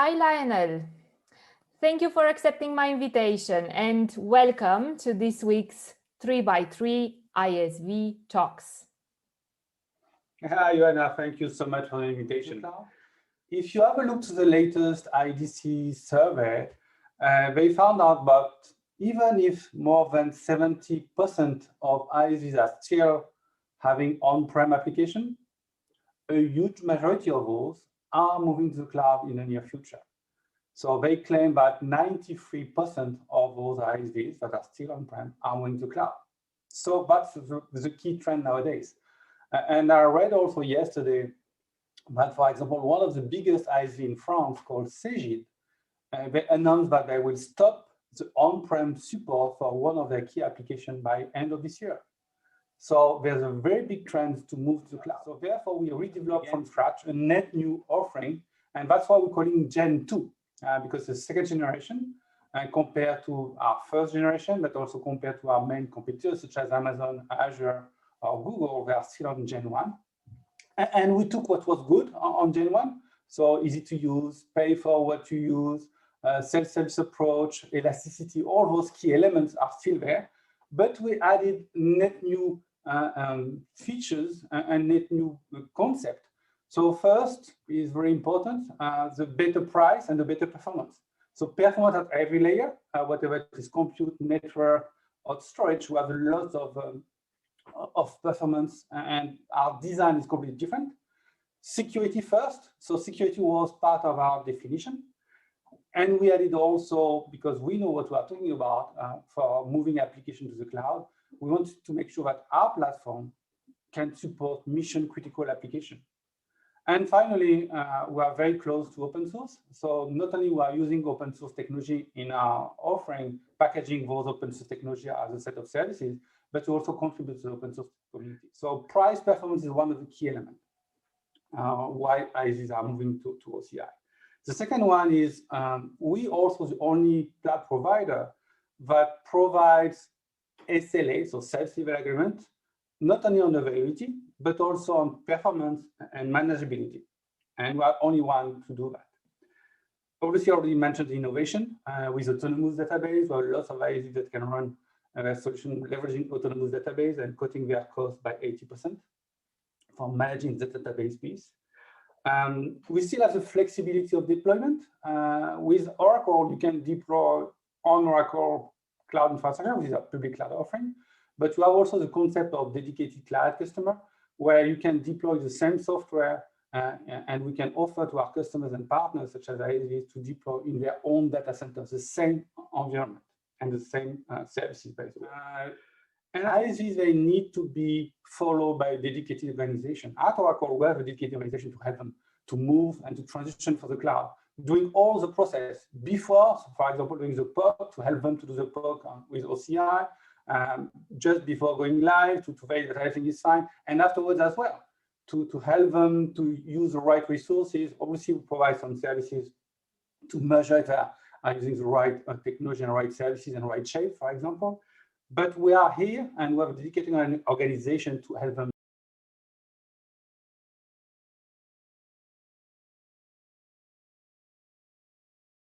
Hi, Lionel. Thank you for accepting my invitation and welcome to this week's 3x3 ISV Talks. Hi, Joanna. Thank you so much for the invitation. If you have a look to the latest IDC survey, they found out that even if more than 70% of ISVs are still having on-prem application, a huge majority of those are moving to the cloud in the near future. So they claim that 93% of those ISVs that are still on-prem are moving to cloud. So that's the key trend nowadays. And I read also yesterday that, for example, one of the biggest ISV in France called Cegid, they announced that they will stop the on-prem support for one of their key applications by end of this year. So there's a very big trend to move to the cloud. So therefore, we redeveloped from scratch a net new offering, and that's why we're calling it Gen 2, because the second generation compared to our first generation, but also compared to our main competitors such as Amazon, Azure, or Google, they are still on Gen 1. And we took what was good on Gen 1, so easy to use, pay for what you use, self-service approach, elasticity, all those key elements are still there, but we added net new features and net new concept. So first is very important, the better price and the better performance. So performance at every layer, whatever it is, compute, network, or storage, we have a lot of performance, and our design is completely different. Security first, so security was part of our definition. And we added also, because we know what we are talking about for moving application to the cloud, we wanted to make sure that our platform can support mission critical application. And finally, we are very close to open source. So not only we are using open source technology in our offering, packaging those open source technology as a set of services, but we also contribute to the open source community. So price performance is one of the key elements why ISVs are moving to OCI. The second one is we also the only cloud provider that provides SLA, so self-level agreement, not only on availability, but also on performance and manageability. And we are only one to do that. Obviously, I already mentioned the innovation with autonomous database. There are lots of ISVs that can run a solution leveraging autonomous database and cutting their cost by 80% for managing the database piece. We still have the flexibility of deployment. With Oracle, you can deploy on Oracle cloud infrastructure, which is a public cloud offering, but you have also the concept of dedicated cloud customer, where you can deploy the same software and we can offer to our customers and partners, such as ISVs, to deploy in their own data centers, the same environment and the same services, basically. And ISVs, they need to be followed by a dedicated organization. At Oracle, we have a dedicated organization to help them to move and to transition for the cloud, doing all the process before, so for example, doing the POC, to help them to do the POC with OCI, just before going live, to verify that everything is fine, and afterwards as well, to help them to use the right resources. Obviously, we provide some services to measure that are using the right technology and right services and right shape, for example. But we are here and we have a dedicated organization to help them